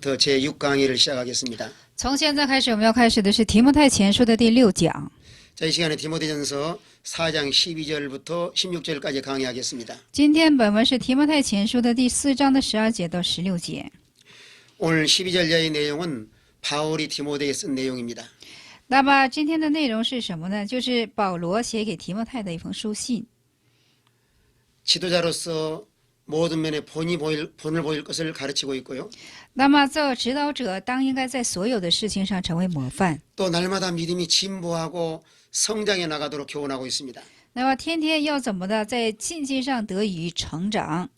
오늘부터 제6강의를 시작하겠습니다. 从现在开始，我们要开始的是提摩太前书的第6讲。 자, 이 시간에 디모데전서 4장 12절부터 16절까지 강의하겠습니다. 今天本文是提摩太前书的第4章的12节到16节。 오늘 12절 이하의 내용은 바울이 디모데에게 쓴 내용입니다. 那么今天的内容是什么呢？就是保罗写给提摩太的一封书信。 지도자로서 모든 면에 본을 보일 것을 가르치고 있고요. 那么做指导者，当应该在所有的事情上成为模范。 또 날마다 믿음이 진보하고 성장해 나가도록 교훈하고 있습니다. 那么天天要怎么的在信心上得以成长？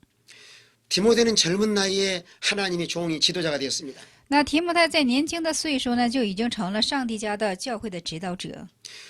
디모데는 젊은 나이에 하나님의 종이 지도자가 되었습니다. 那提摩太在年轻的岁数呢，就已经成了上帝家的教会的指导者。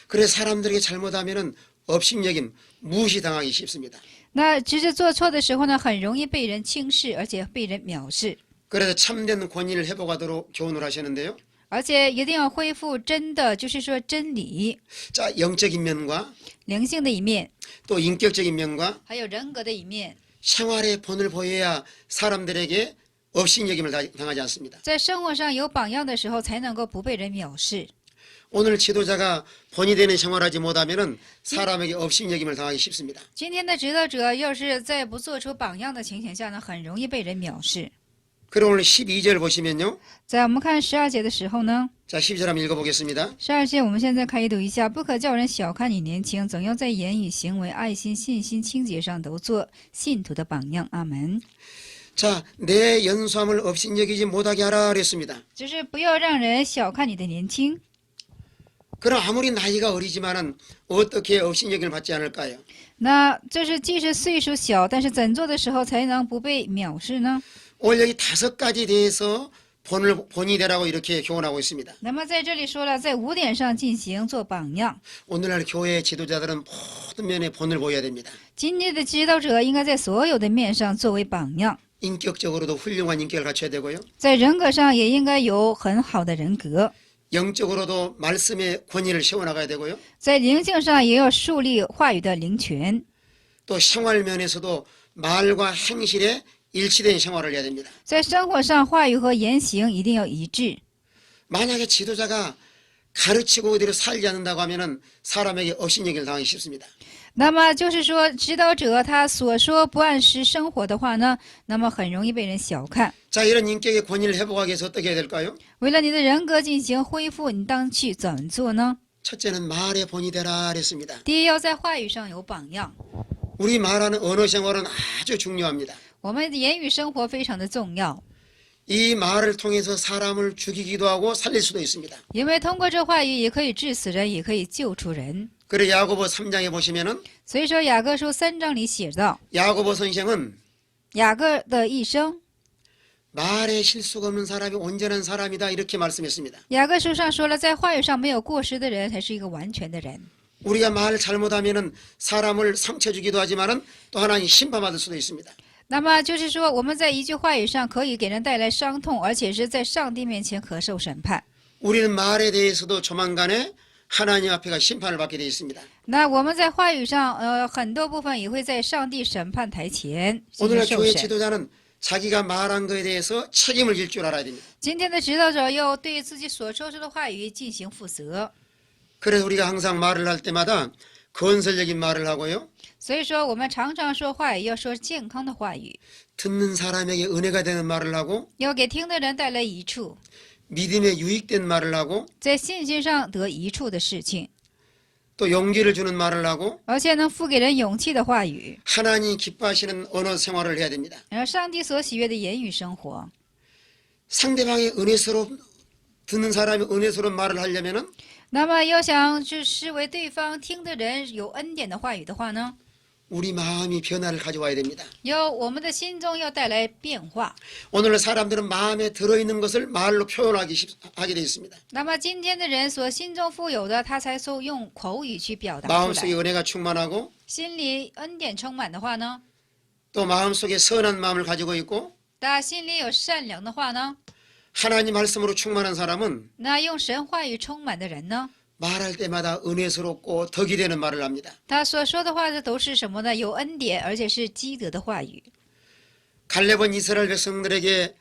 그래서 사람들에게 잘못하면은 업신여김, 무시당하기 쉽습니다. 那只是做错的时候呢，很容易被人轻视，而且被人藐视。 그래서 참된 권위를 회복하도록 교훈을 하시는데요. 而且一定要恢复真的，就是说真理、 자, 영적인 면과 灵性的一面， 또 인격적인 면과 还有人格的一面， 생활의 본을 보여야 사람들에게 업신여김을 당하지 않습니다. 在生活上有榜样的时候，才能够不被人藐视。 오늘 지도자가 본이 되는 생활하지 못하면은 사람에게 업신여김을 당하기 쉽습니다. 今天的指导者要是在不做出榜样的情形下呢，很容易被人藐视。 그럼 오늘 12절 보시면요. 在我们看12节的时候呢， 자, 12절 한번 읽어보겠습니다. 12节我们现在开读一下：不可叫人小看你年轻，总要在言语、行为、爱心、信心、清洁上都做信徒的榜样。阿门。 자, 내 연수함을 업신여기지 못하게 하라 그랬습니다. 就是不要让人小看你的年轻。 그럼 아무리 나이가 어리지만은 어떻게 업신여김을 받지 않을까요? 那就是即使岁数小，但是怎做的时候才能不被藐视呢？ 오늘 여기 5가지 대해서 본이 되라고 이렇게 교훈하고 있습니다. 那么在这里说了，在5点上进行做榜样。 오늘날 교회 지도자들은 모든 면에 본을 보여야 됩니다. 今天的指导者应该在所有的面上作为榜样， 인격적으로도 훌륭한 인격을 갖춰야 되고요. 在人格上也应该有很好的人格， 영적으로도 말씀의 권위를 세워나가야 되고요. 在灵性上也要树立话语的灵权， 또 생활 면에서도 말과 행실에 일치된 생활을 해야 됩니다. 在生活上话语和言行一定要一致。 만약에 지도자가 가르치고 그대로 살지 않는다고 하면은 사람에게 업신여김을 당하기 쉽습니다. 那么就是说，指导者他所说不按时生活的话呢，那么很容易被人小看。 자, 이런 인격의 권위를 회복하기 위해서 어떻게 해야 될까요? 为了你的人格进行恢复，你当去怎么做呢？ 첫째는 말의 본이 되라 그랬습니다. 第一，要在话语上有榜样。 우리 말하는 언어 생활은 아주 중요합니다. 我们的言语生活非常的重要， 이 말을 통해서 사람을 죽이기도 하고 살릴 수도 있습니다. 因为通过这话语也可以治死人，也可以救出人。 그래 야고보 3장에 보시면은 所以说，雅各书3章里写道， 야고보 선생은 雅各的一生， 말에 실수가 없는 사람이 온전한 사람이다 이렇게 말씀했습니다. 雅各书上说了，在话语上没有过失的人才是一个完全的人。 우리가 말 잘못하면은 사람을 상처 주기도 하지만은 또 하나님 심판받을 수도 있습니다. 那么就是说，我们在一句话语上可以给人带来伤痛，而且是在上帝面前可受审判。 우리는 말에 대해서도 조만간에 하나님 앞에가 심판을 받게 되어 있습니다. 那我们在话语上，很多部分也会在上帝审判台前进行 오늘날 受 교회 审。 지도자는 자기가 말한 것에 대해서 책임을 질 줄 알아야 됩니다. 今天的指导者要对自己所说出的话语进行负责。 그래서 우리가 항상 말을 할 때마다 건설적인 말을 하고요. 所以说，我们常常说话语要说健康的话语， 듣는 사람에게 은혜가 되는 말을 하고 要给听的人带来益处， 믿음에 유익된 말을 하고 在信心上得益处的事情， 또 용기를 주는 말을 하고 而且能赋给人勇气的话语， 하나님이 기뻐하시는 언어 생활을 해야 됩니다. 然后上帝所喜悦的言语生活。 상대방의 듣는 사람이 은혜스러운 말을 하려면은 那么要想是为对方听的人有恩典的话语的话呢， 우리 마음이 변화를 가져와야 됩니다. 我们的心中要带来变化。 오늘 사람들은 마음에 들어있는 것을 말로 하게 되어 있습니다. 那么今天的人所心中富有的，他才说用口语去表达出 마음속에 来。 은혜가 충만하고 心里恩典充满的话呢， 또 마음속에 선한 마음을 가지고 있고 他心里有善良的话呢， 하나님 말씀으로 충만한 사람은 那用神话语充满的人呢， 말할 때마다 은혜스럽고 덕이 되는 말을 합니다. 他所说的话都是什么呢？有恩典，而且是积德的话语。 갈렙은 이스라엘 백성들에게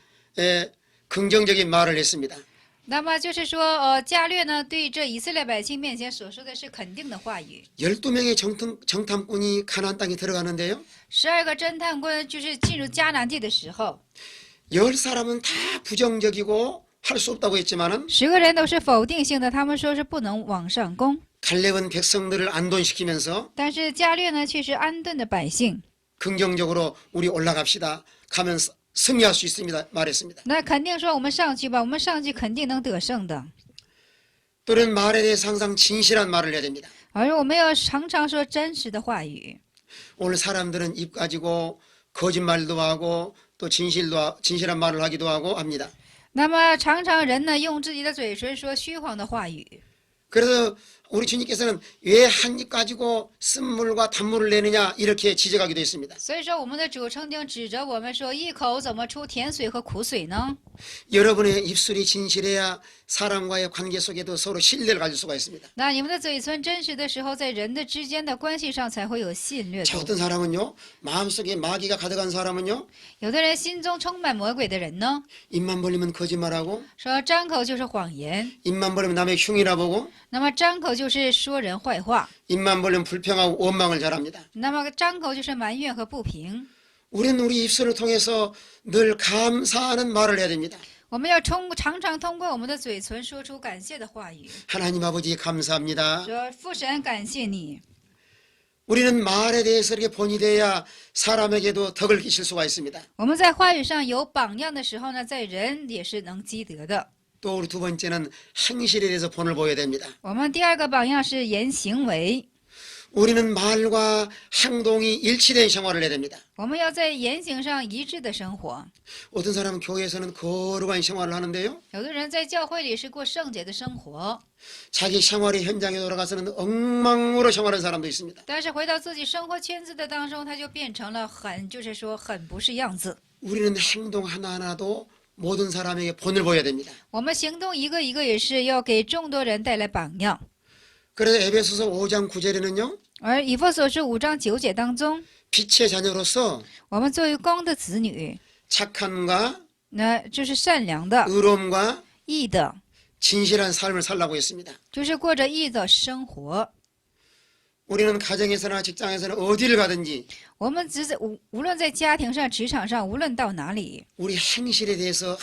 긍정적인 말을 했습니다. 那么就是说，加略呢对这以色列百姓面前所说的是肯定的话语。 12명의 정탐꾼이 가나안 땅에 들어가는데요. 12个侦探官就是进入迦南地的时候， 10사람은 다 부정적이고 할 수 없다고 했지만은 10个人都是否定性的，他们说是不能往上攻。 갈렙은 백성들을 안돈시키면서 但是加略呢却是安顿的百姓， 긍정적으로 우리 올라갑시다. 가면서 승리할 수 있습니다. 말했습니다. 那肯定说我们上去吧，我们上去肯定能得胜的。 또는 말에 대해서 항상 진실한 말을 해야 됩니다. 而我们要常常说真实的话语。 오늘 사람들은 입 가지고 거짓말도 하고 또 진실한 말을 하기도 하고 합니다. 那么常常人呢用自己的嘴唇说虚谎的话语。 그래서 우리 주님께서는 왜 한 입 가지고 쓴물과 단물을 내느냐 이렇게 지적하기도 했습니다. 所以说我们的主曾经指责我们说，一口怎么出甜水和苦水呢？ 여러분의 입술이 진실해야 사람과의 관계 속에도 서로 신뢰를 가질 수가 있습니다. 那你们的嘴唇真实的时候，在人的之间的关系上才会有信略 자, 度。 어떤 사람은요, 마음속에 마귀가 가득한 사람은요, 有的人心中充满魔鬼的人呢， 입만 벌리면 거짓말하고 说张口就是谎言， 입만 벌리면 남의 흉이나 보고 那么张口就是说人坏话， 입만 벌리면 불평하고 원망을 잘합니다. 那么张口就是埋怨和不平。 우리는 우리 입술을 통해서 늘 감사하는 말을 해야 됩니다. 我们要常常通过我们的嘴唇说出感谢的话语， 하나님 아버지 감사합니다. 说父神感谢你。 우리는 말에 대해서 이렇게 본이 돼야 사람에게도 덕을 끼칠 수가 있습니다. 我们在话语上有榜样的时候呢，在人也是能积德的。 또 우리 두 번째는 행실에 대해서 본을 보여야 됩니다. 我们第二个榜样是言行为， 우리는 말과 행동이 일치된 생활을 해야 됩니다. 我们要在言行上一致的生活。 어떤 사람은 교회에서는 거룩한 생활을 하는데요. 有的人在教会里是过圣洁的生活， 자기 생활의 현장에 돌아가서는 엉망으로 생활하는 사람도 있습니다. 但是回到自己生活圈子的当中，他就变成了就是说很不是样子。 우리는 행동 하나하나도 모든 사람에게 본을 보여야 됩니다. 我们行动一个一个也是要给众多人带来榜样。 그래서 에베소서 5장 9절에는요. 而以弗所书5章9节当中， 빛의 자녀로서 我们作为光的子女， 착함과 那就是善良的、 의로움과 义的， 진실한 삶을 살라고 했습니다. 就是过着义的生活。 우리는 가정에서나 직장에서나 어디를 가든지 我们无论在家庭上、职场上，无论到哪里， 우리 행실에 대해서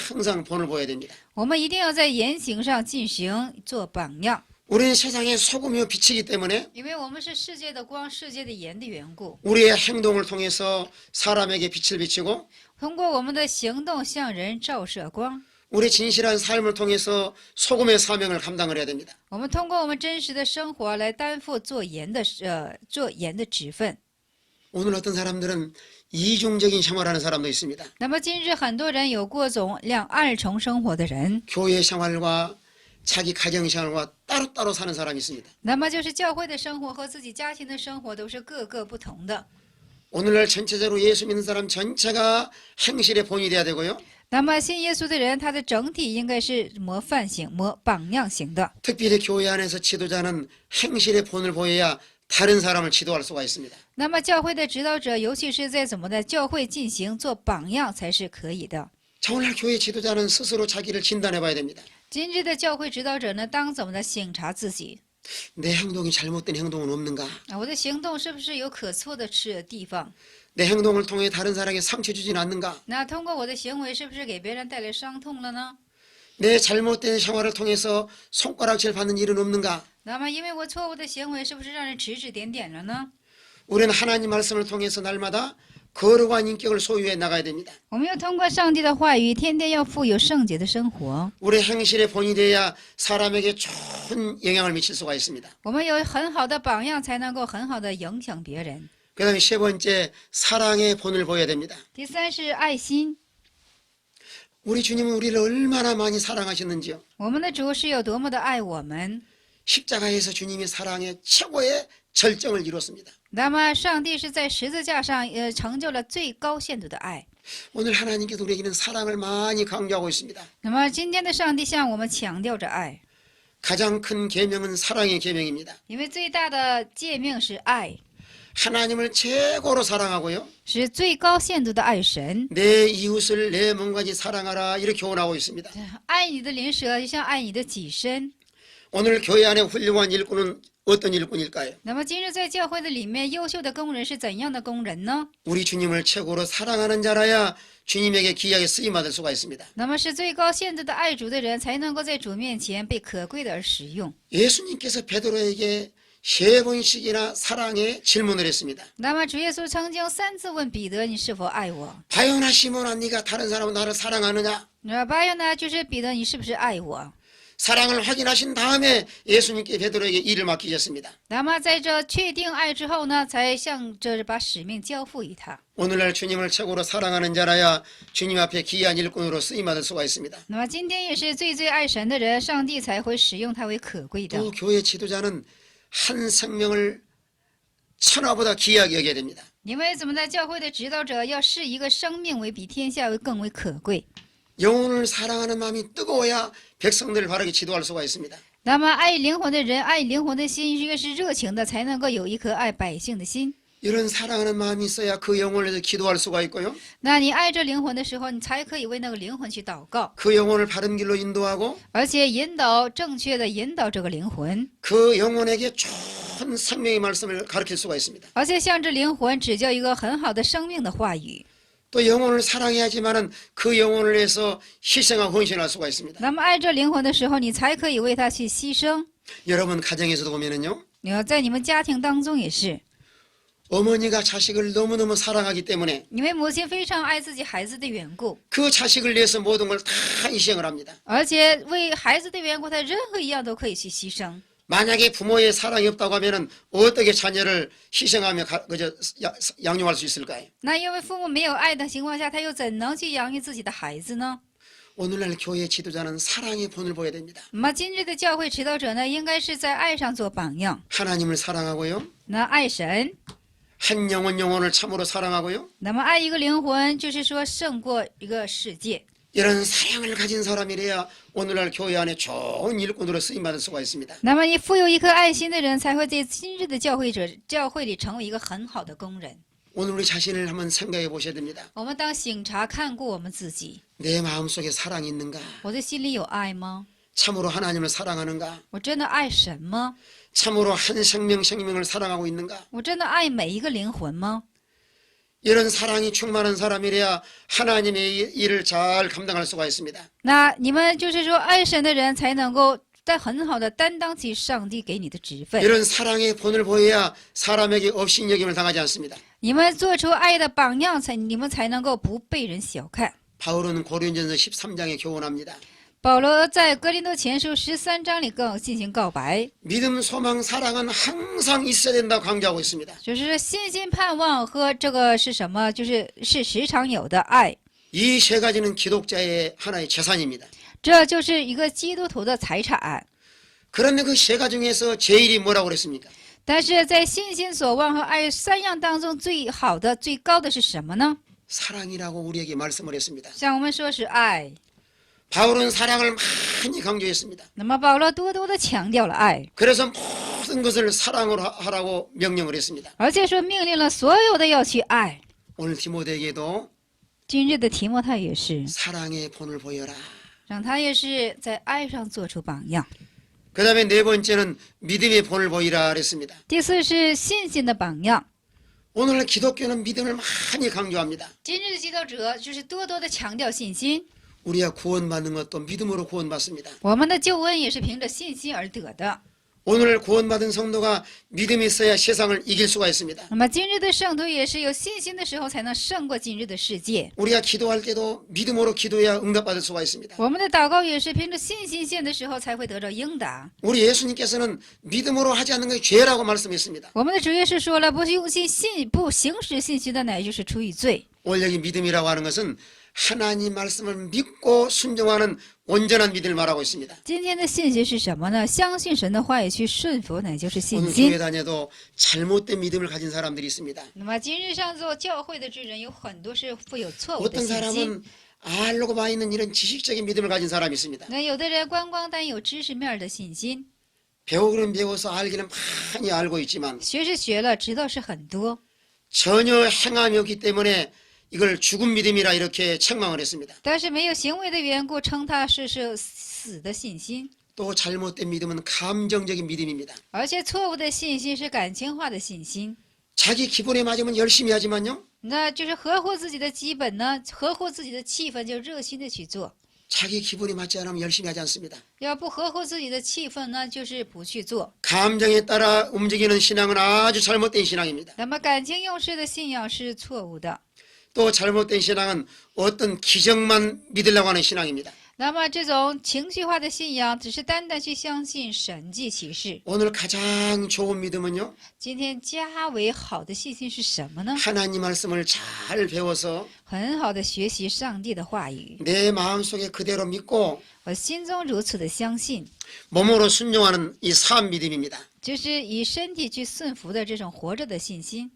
항상 본을 보여야 됩니다. 我们一定要在言行上进行做榜样。 우리는 세상의 소금이요 빛이기 때문에 因为我们是世界的光、世界的盐的缘故， 우리의 행동을 통해서 사람에게 빛을 비치고 通过我们的行动向人照射光。 우리 진실한 삶을 통해서 소금의 사명을 감당을 해야 됩니다. 我们通过我们真实的生活来担负做盐的职分。 오늘 어떤 사람들은 이중적인 생활하는 사람도 있습니다. 那么今日很多人有过二重生活的人， 교회 생활과 자기 가정 생활과 따로따로 사는 사람이 있습니다. 那么就是教会的生活和自己家庭的生活都是各个不同的。 오늘날 전체적으로 예수 믿는 사람 전체가 행실의 본이 돼야 되고요. 那么信耶稣的人，他的整体应该是模范型、榜样型的。 특별히 교회 안에서 지도자는 행실의 본을 보여야 다른 사람을 지도할 수가 있습니다. 那么教会的指导者，尤其是在怎么的教会进行做榜样才是可以的。 자, 오늘 교회 지도자는 스스로 자기를 진단해 봐야 됩니다. 今日的教会指导者呢，当怎么的省察自己 내 행동이 잘못된 행동은 없는가? 啊，我的行动是不是有可错的地方？ 내 행동을 통해 다른 사람에게 상처 주진 않는가? 那通过我的行为，是不是给别人带来伤痛了呢？ 내 잘못된 생활을 통해서 손가락질 받는 일은 없는가? 那么因为我错误的行为，是不是让人指指点点了呢？ 우리는 하나님 말씀을 통해서 날마다 거룩한 인격을 소유해 나가야 됩니다. 我们要通过上帝的话语，天天要富有圣洁的生活。 우리 행실의 본이 돼야 사람에게 좋은 영향을 미칠 수가 있습니다. 我们有很好的榜样，才能够很好的影响别人。 그 다음에 세 번째, 사랑의 본을 보여야 됩니다. 第三是爱心。 우리 주님은 우리를 얼마나 많이 사랑하셨는지요. 我们的主是有多么的爱我们。 십자가에서 주님이 사랑의 최고의 절정을 이뤘습니다. 那么上帝是在十字架上成就了最高限度的爱。 오늘 하나님께서 우리에게는 사랑을 많이 강조하고 있습니다. 那么今天的上帝向我们强调着爱， 가장 큰 계명은 사랑의 계명입니다. 因为最大的诫命是爱。 하나님을 최고로 사랑하고요. 是最高限度的爱神， 내 이웃을 내 몸같이 사랑하라 이렇게 교훈하고 있습니다. 爱你的邻舍就像爱你的己身。 오늘 교회 안에 훌륭한 일꾼은 어떤 일꾼일까요? 那么今日在教会的里面，优秀的工人是怎样的工人呢？ 우리 주님을 최고로 사랑하는 자라야 주님에게 귀하게 쓰임받을 수가 있습니다. 那么是最高限度的爱主的人，才能够在主面前被可贵的而使用。 예수님께서 베드로에게 3번씩이나 사랑의 질문을 했습니다. 那么主耶稣曾经3次问彼得：“你是否爱我 바요나 시몬아 네가 다른 사람은 나를 사랑하느냐? ？”那巴约呢，就是彼得，你是不是爱我？ 사랑을 확인하신 다음에 예수님께 베드로에게 일을 맡기셨습니다. 那么在这确定爱之后呢，才向着把使命交付于他。 오늘날 주님을 최고로 사랑하는 자라야 주님 앞에 귀한 일꾼으로 쓰임받을 수가 있습니다. 那么今天也是最爱神的人，上帝才会使用他为可贵的。 또 교회 지도자는 한 생명을 천하보다 귀하게 여겨야 됩니다. 因为怎么的，教会的指导者要视一个生命为比天下为更为可贵。 영혼을 사랑하는 마음이 뜨거워야 백성들을 바르게 지도할 수가 있습니다. 那么爱灵魂的人，爱灵魂的心越是热情的，才能够有一颗爱百姓的心。 이런 사랑하는 마음이 있어야 그 영혼을 위해서 기도할 수가 있고요. 那你爱着灵魂的时候，你才可以为那个灵魂去祷告， 그 영혼을 바른 길로 인도하고 而且正确的引导这个灵魂， 그 영혼에게 좋은 생명의 말씀을 가르칠 수가 있습니다. 而且向着灵魂指教一个很好的生命的话语。 또 영혼을 사랑해야지만은 그 영혼을 위해서 희생하고 헌신할 수가 있습니다. 那么爱着灵魂的时候，你才可以为他去牺牲。 여러분 가정에서도 보면은요. 你要在你们家庭当中也是， 어머니가 자식을 너무너무 사랑하기 때문에 因为母亲非常爱自己孩子的缘故， 그 자식을 위해서 모든 걸 다 희생을 합니다. 而且为孩子的缘故，他任何一样都可以去牺牲。 만약에 부모의 사랑이 없다고 하면은 어떻게 자녀를 희생하며 양육할 수 있을까요? 那因为父母没有爱的情况下，他又怎能去养育自己的孩子呢？ 오늘날 교회 지도자는 사랑의 본을 보여야 됩니다. 那么今日的教会指导者呢，应该是在爱上做榜样。 하나님을 사랑하고요. 那爱神， 한 영혼을 참으로 사랑하고요. 那么爱一个灵魂，就是说胜过一个世界。 이런 사랑을 가진 사람이래야 오늘날 교회 안에 좋은 일꾼으로 쓰임받을 수가 있습니다. 那么你富有一颗爱心的人，才会在今日的教会里成为一个很好的工人。 오늘 우리 자신을 한번 생각해 보셔야 됩니다. 我们当醒察看过我们自己， 내 마음속에 사랑이 있는가? 我的心里有爱吗？ 참으로 하나님을 사랑하는가? 我真的爱神吗？ 참으로 한 생명을 사랑하고 있는가? 我真的爱每一个灵魂吗？ 이런 사랑이 충만한 사람이래야 하나님의 일을 잘 감당할 수가 있습니다. 那你们就是说，爱神的人才能够很好的担当起上帝给你的职分。 이런 사랑의 본을 보여야 사람에게 업신여김을 당하지 않습니다. 你们做出爱的榜样，你们才能够不被人小看。 바울은 고린전서 13장에 교훈합니다. 保罗在哥林多前书13章里更进行告白， 믿음, 소망, 사랑은 항상 있어야 된다고 강조하고 있습니다. 就是信心、盼望和这个是什么？是时常有的爱， 이 세 가지는 기독자의 하나의 재산입니다. 这就是一个基督徒的财产。 그런데 그 세 가지 중에서 제일이 뭐라고 그랬습니까? 但是在信心、所望和爱3样当中，最好的、最高的是什么呢？ 사랑이라고 우리에게 말씀을 했습니다. 像我们说是爱， 바울은 사랑을 많이 강조했습니다. 那么保罗多多的强调了爱， 그래서 모든 것을 사랑으로 하라고 명령을 했습니다. 而且说命令了所有的要去爱。 오늘 디모데에게도 今日的提摩太也是， 사랑의 본을 보여라. 让他也是在爱上做出榜样。 그 다음에 네 번째는 믿음의 본을 보이라 그랬습니다. 第四是信心的榜样。 오늘 기독교는 믿음을 많이 강조합니다. 今日的基督者就是多多的强调信心， 우리가 구원받는 것도 믿음으로 구원받습니다. 我们的救恩也是凭着信心而得的。 오늘 구원받은 성도가 믿음이 있어야 세상을 이길 수가 있습니다. 那么今日的圣徒也是有信心的时候，才能胜过今日的世界。 우리가 기도할 때도 믿음으로 기도해야 응답받을 수가 있습니다. 我们的祷告也是凭着信心献的时候，才会得到应答。 우리 예수님께서는 믿음으로 하지 않는 것이 죄라고 말씀했습니다. 我们的主耶稣说了，不用信不行使信心的，乃就是出于罪。 오늘 여기 믿음이라고 하는 것은 하나님 말씀을 믿고 순종하는 온전한 믿음을 말하고 있습니다. 今天的信心是什么呢？相信神的话语去顺服，乃就是信 오늘 心 교회 。 다녀도 잘못된 믿음을 가진 사람들이 있습니다. 那么今日上做教会的之人有很多是富有错误的 어떤 信心。 사람은 알고 봐 있는 이런 지식적인 믿음을 가진 사람이 있습니다. 那有的人光单有知识面的信心， 배우기는 배워서 알기는 많이 알고 있지만 学是学了，知道是很多， 전혀 행함이 없기 때문에 이걸 죽은 믿음이라 이렇게 책망을 했습니다. 但是没有行为的缘故，称它是死的信心。 또 잘못된 믿음은 감정적인 믿음입니다. 而且错误的信心是感情化的信心， 자기 기분에 맞으면 열심히 하지만요. 那就是合乎自己的基本呢，合乎自己的气氛就热心的去做； 자기 기분에 맞지 않으면 열심히 하지 않습니다. 要不合乎自己的气氛呢，就是不去做。 감정에 따라 움직이는 신앙은 아주 잘못된 신앙입니다. 那么感情用事的信仰是错误的。 또 잘못된 신앙은 어떤 기적만 믿으려고 하는 신앙입니다. 那么这种情绪化的信仰，只是单单去相信神迹奇事。 오늘 가장 좋은 믿음은요. 今天加为好的信心是什么呢？ 하나님 말씀을 잘 배워서 很好的学习上帝的话语， 내 마음속에 그대로 믿고 我心中如此的相信， 몸으로 순종하는 이 사업 믿음입니다. 就是以身体去顺服的这种活着的信心。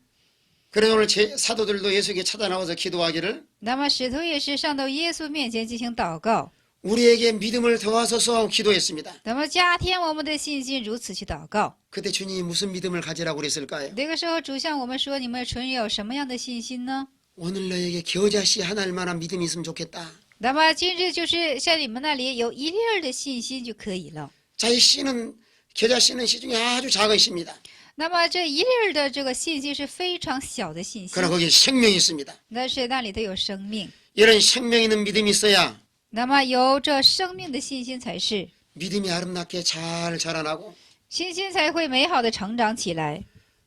그래서 오늘 사도들도 예수에게 찾아나와서 기도하기를 那么使徒也是上到耶稣面前进行祷告， 우리에게 믿음을 더하소서 하고 기도했습니다. 那么加添我们的信心，如此去祷告。 그때 주님이 무슨 믿음을 가지라고 그랬을까요? 那个时候主向我们说：“你们存有什么样的信心呢？ 오늘 너에게 겨자씨 하나일 만한 믿음이 있으면 좋겠다. 那么今日就是像你们那里有一粒儿的信心就可以了。 자, 이 씨는 겨자씨는 씨 중에 아주 작은 씨입니다. 那么这一粒儿的这个信心是非常小的信心， 그러나 거기에 생명이 있습니다. 但是那里头有生命。 이런 생명 있는 믿음이 있어야 那么有这生命的信心才是， 믿음이 아름답게 잘 자라나고 信心才会美好的成长起来，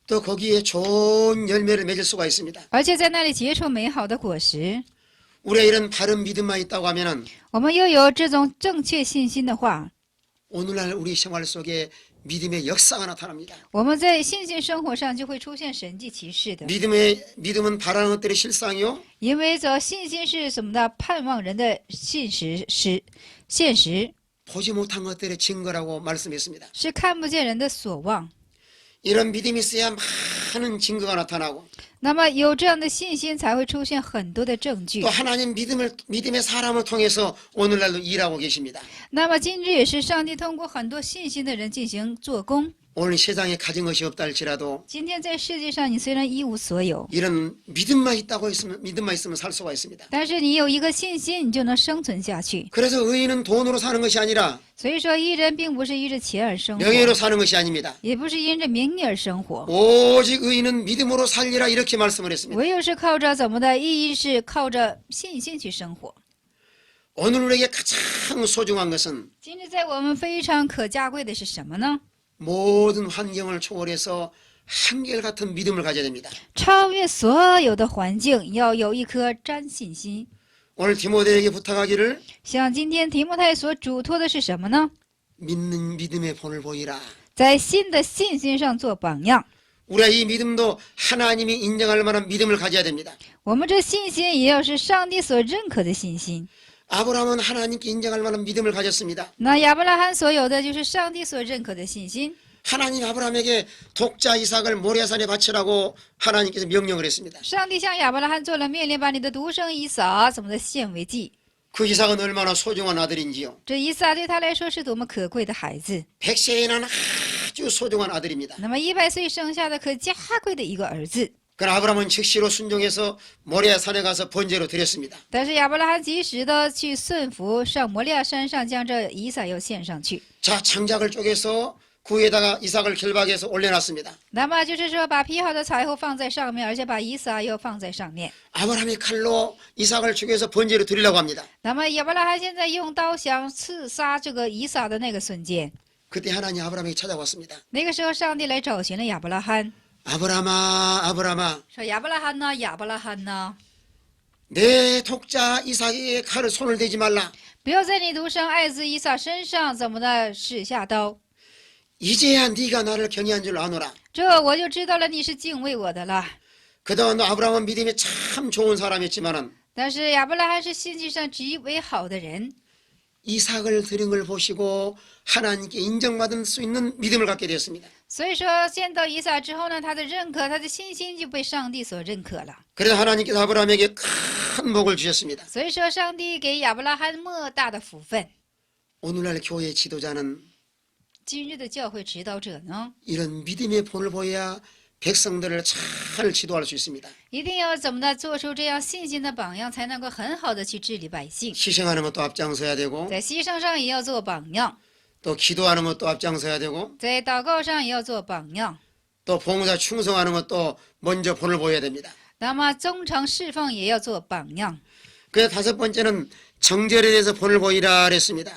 또 거기에 좋은 열매를 맺을 수가 있습니다. 而且在那里结出美好的果实。 우리가 이런 바른 믿음만 있다고 하면은 我们又有这种正确信心的话， 오늘날 우리 생활 속에 믿음의 역사가 나타납니다. 我们在信心生活上就会出现神迹奇事的。 믿음은 바라는 것들의 실상이요. 因为这信心是什么呢？盼望人的现实是现实， 보지 못한 것들의 증거라고 말씀했습니다. 是看不见人的所望。 이런 믿음이 있어야 많은 증거가 나타나고 那么有这样的信心，才会出现很多的证据 또 。 하나님 믿음의 사람을 통해서 오늘날도 일하고 계십니다. 那么今日也是上帝通过很多信心的人进行做工。 오늘 세상에 가진 것이 없다 할지라도 今天在世界上，你虽然一无所有， 이런 믿음만 있으면 살 수가 있습니다. 但是你有一个信心，你就能生存下去。 그래서 의인은 돈으로 사는 것이 아니라 所以说，义人并不是依着钱而生活， 명예로 사는 것이 아닙니다. 也不是因着名义而生活， 오직 의인은 믿음으로 살리라 이렇게 말씀을 했습니다. 唯有是靠着怎么的，意义是靠着信心去生活。 오늘 우리에게 가장 소중한 것은 今日在我们非常可价贵的是什么呢？ 모든 환경을 초월해서 한결같은 믿음을 가져야 됩니다. 超越所有的环境，要有一颗真信心。 오늘 디모데에게 부탁하기를 像今天提摩太所嘱托的是什么呢？ 믿는 믿음의 본을 보이라. 在新的信心上做榜样。 우리가 이 믿음도 하나님이 인정할 만한 믿음을 가져야 됩니다. 我们这信心也要是上帝所认可的信心。 아브라함은 하나님께 인정할 만한 믿음을 가졌습니다. 那亚伯拉罕所有的就是上帝所认可的信心。 하나님 아브라함에게 독자 이삭을 모리아산에 바치라고 하나님께서 명령을 했습니다. 上帝向亚伯拉罕做了命令，把你的独生以撒怎么的献为祭。 그 이삭은 얼마나 소중한 아들인지요. 这以撒对他来说是多么可贵的孩子。 100세에 난 아주 소중한 아들입니다. 那么100岁生下的可加贵的一个儿子。 그러나 아브라함은 즉시로 순종해서 모리아산에 가서 번제로 드렸습니다. 但是亚伯拉罕及时的去顺服，上摩利亚山上将这以撒又献上去。 자, 장작을 쪼개서 그 위에다가 이삭을 결박해서 올려놨습니다. 那么就是说，把劈好的柴火放在上面，而且把以撒又放在上面。 아브라함이 칼로 이삭을 죽여서 번제로 드리려고 합니다. 那么亚伯拉罕现在用刀想刺杀这个以撒的那个瞬间， 그때 하나님 아브라함에게 찾아왔습니다. 那个时候上帝来找寻了亚伯拉罕， 아브라함아, 아브라함아, 说亚伯拉罕呢，亚伯拉罕呢， 내 독자 이삭에게 칼을 손을 대지 말라. 不要在你独生爱子以撒身上怎么的使下刀。 이제야 네가 나를 경외한 줄 아노라. 这我就知道了，你是敬畏我的了。 그동안 아브라함은 믿음이 참 좋은 사람이었지만은 但是亚伯拉罕是信息上极为好的人， 이삭을 드린 걸 보시고 하나님께 인정받을 수 있는 믿음을 갖게 되었습니다. 所以说见到以撒之后呢，他的认可，他的信心就被上帝所认可了。 그래서 하나님께서 아브라함에게 큰 복을 주셨습니다. 所以说，上帝给亚伯拉罕莫大的福分。 오늘날 교회 지도자는 今日的教会指导者呢， 이런 믿음의 본을 보여야 백성들을 잘 지도할 수 있습니다. 一定要怎么的做出这样信心的榜样，才能够很好的去治理百姓。 희생하는 것도 앞장서야 되고 在牺牲上也要做榜样， 또 기도하는 것도 앞장서야 되고 在祷告上也要做榜样。 또 봉사 충성하는 것도 먼저 본을 보여야 됩니다. 那么忠诚侍奉也要做榜样。 그래서 다섯 번째는 정절에 대해서 본을 보이라 그랬습니다.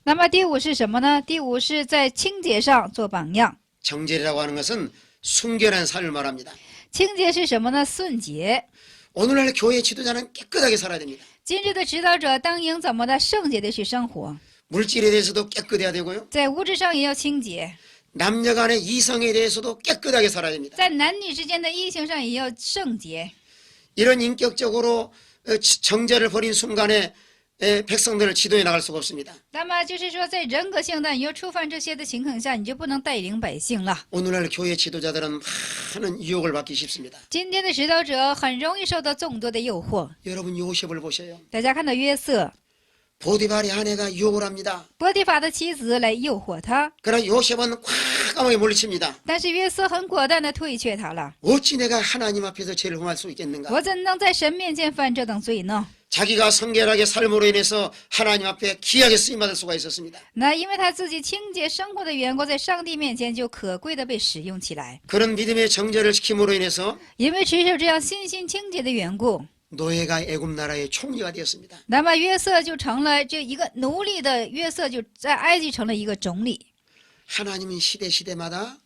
那么第五是什么呢？第五是在清洁上做榜样。 정절이라고 하는 것은 순결한 삶을 말합니다. 清洁是什么呢？顺洁。 오늘날 교회 지도자는 깨끗하게 살아야 됩니다. 今日的指导者当应怎么的圣洁的去生活， 물질에 대해서도 깨끗해야 되고요. 在物质上也要清洁， 남녀 간의 이성에 대해서도 깨끗하게 살아야 됩니다. 在男女之间的异性上也要圣洁。 이런 인격적으로 정절을 벌인 순간에 백성들을 지도해 나갈 수가 없습니다. 那么就是说，在人格性的你又触犯这些的情况下，你就不能带领百姓了。 오늘날 교회 지도자들은 많은 유혹을 받기 쉽습니다. 今天的指导者很容易受到众多的诱惑。 여러분 요셉을 보세요. 大家看到约瑟， 보디발의 아내가 유혹을 합니다. 波提法的妻子来诱惑他， 그러나 요셉은 과감하게 물리칩니다. 但是约瑟很果断地退却他了。 어찌 내가 하나님 앞에서 죄를 범할 수 있겠는가? 我怎能在神面前犯这等罪呢？ 자기가 성결하게 삶으로 인해서 하나님 앞에 귀하게 쓰임받을 수가 있었습니다. 那因为他自己清洁生活的缘故，在上帝面前就可贵的被使用起来。 그런 믿음의 정절을 지킴으로 인해서 因为持守这样信心清洁的缘故， 노예가 애굽 나라의 총리가 되었습니다. 那么约瑟就成了这一个奴隶的约瑟，就在埃及成了一个总理。 하나님은 시대마다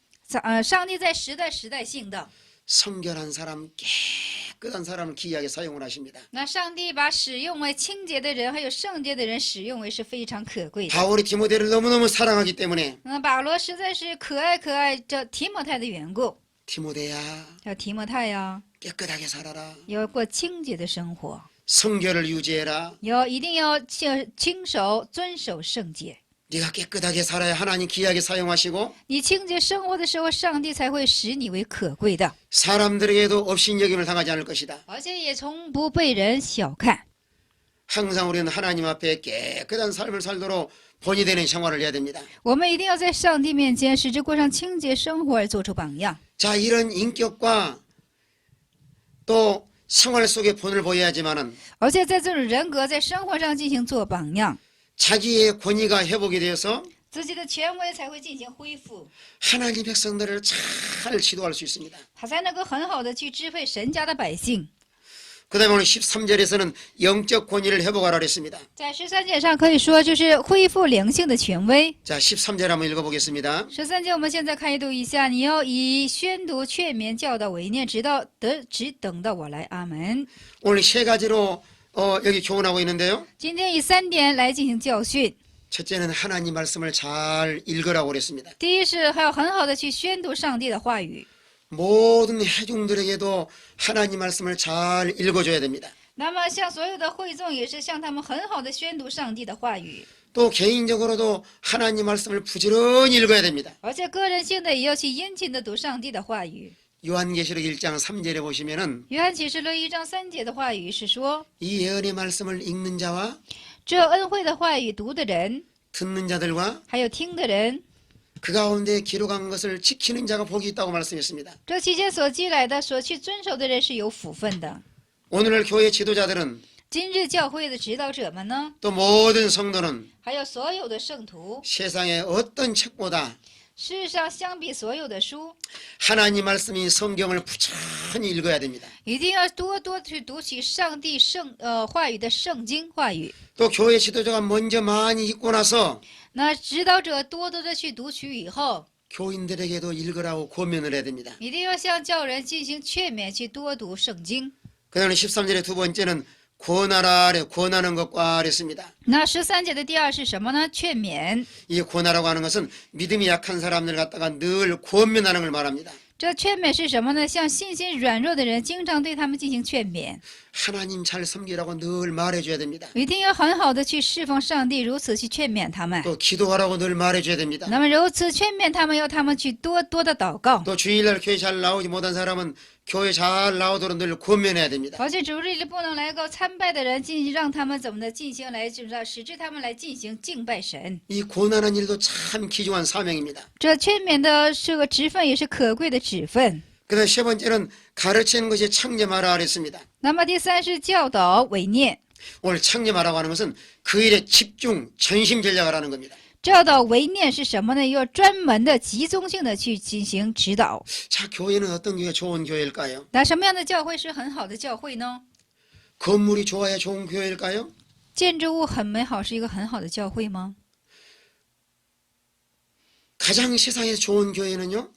上帝在时代性的， 성결한 사람, 깨끗한 사람을 귀하게 사용을 하십니다. 那上帝把使用为清洁的人，还有圣洁的人使用为是非常可贵的。 바울이 디모데를 너무너무 사랑하기 때문에 那保罗实在是可爱这提摩太的缘故， 디모데야 叫提摩太呀， 깨끗하게 살아라. 要过清洁的生活， 성결을 유지해라. 一定要亲守遵守圣洁。 네가 깨끗하게 살아야 하나님 귀하게 사용하시고 你清洁生活的时候，上帝才会使你为可贵的， 사람들에게도 업신여김을 당하지 않을 것이다. 而且也从不被人小看。 항상 우리는 하나님 앞에 깨끗한 삶을 살도록 본이 되는 생활을 해야 됩니다. 我们一定要在上帝面前，使之过上清洁生活而做出榜样。 자, 이런 인격과 또 생활 속에 본을 보여야지만은 而且在这种人格在生活上进行做榜样， 자기의 권위가 회복이 되어서 自己的权威才会进行恢复， 하나님 백성들을 잘 지도할 수 있습니다. 他才能够很好的去支配神家的百姓。 그 다음에 오늘 13절에서는 영적 권위를 회복하라 그랬습니다. 在13节上可以说就是恢复灵性的权威。 자, 13절 한번 읽어보겠습니다. 13节我们现在看一读一下，你要以宣读、劝勉、教导为念，只等到我来。阿门。 오늘 세 가지로 여기 교훈하고 있는데요. 今天以3点来进行教训。 첫째는 하나님 말씀을 잘 읽으라고 그랬습니다. 第一是还要很好的去宣读上帝的话语。 모든 회중들에게도 하나님 말씀을 잘 읽어줘야 됩니다. 那么向所有的会众也是向他们很好的宣读上帝的话语， 또 개인적으로도 하나님 말씀을 부지런히 읽어야 됩니다. 而且个人性的也要去殷勤的读上帝的话语。 요한계시록 1장 3절에 보시면은 约翰启示录1章3节的话语是说， 이 예언의 말씀을 읽는 자와 这恩惠的话语读的人， 듣는 자들과 还有听的人， 그 가운데 기록한 것을 지키는 자가 복이 있다고 말씀했습니다. 这期间所积累的、所去遵守的人是有福分的。 오늘날 교회 지도자들은 今日教会的指导者们呢， 또 모든 성도는 还有所有的圣徒， 세상의 어떤 책보다 事实上相比所有的书， 하나님 말씀인 성경을 부지런히 읽어야 됩니다. 一定要多多去读取上帝话语的圣经话语。 또 교회 지도자가 먼저 많이 읽고 나서 那指导者多多的去读取以后， 교인들에게도 읽으라고 권면을 해야 됩니다. 一定要向教人进行劝勉，去多读圣经。 그 다음에 13절의 두 번째는 권하라, 권하는 것과 그랬습니다. 那13节的第二是什么呢？劝勉。 이 권하라고 하는 것은 믿음이 약한 사람들 갖다가 늘 권면하는 걸 말합니다. 这劝勉是什么呢？向信心软弱的人，经常对他们进行劝勉。 하나님 잘 섬기라고 늘 말해줘야 됩니다. 一定要很好的去侍奉上帝，如此去劝勉他们。 또 기도하라고 늘 말해줘야 됩니다. 那么如此劝勉他们，要他们去多多的祷告。 또 주일날 교회 잘 나오지 못한 사람은 교회 잘 나오도록 늘 권면해야 됩니다. 而且主日里不能来个参拜的人，让他们怎么的进行来，使之他们来进行敬拜神。 이 고난한 일도 참 귀중한 사명입니다. 这劝勉的这个职分也是可贵的职分。 그다음 세 번째는 가르치는 것이 창념하라 그랬습니다. 那么第三是教导伪念， 오늘 창념하라고 하는 것은 그 일에 집중, 전심 전략하라는 겁니다. 教导伪念是什么呢？要专门的集中性的去进行指导。 자, 교회는 어떤 교회가 좋은 교회일까요? 那什么样的教会是很好的教会呢？ 건물이 좋아야 좋은 교회일까요? 建筑物很美好是一个很好的教会吗？ 가장 세상에서 좋은 교회는요,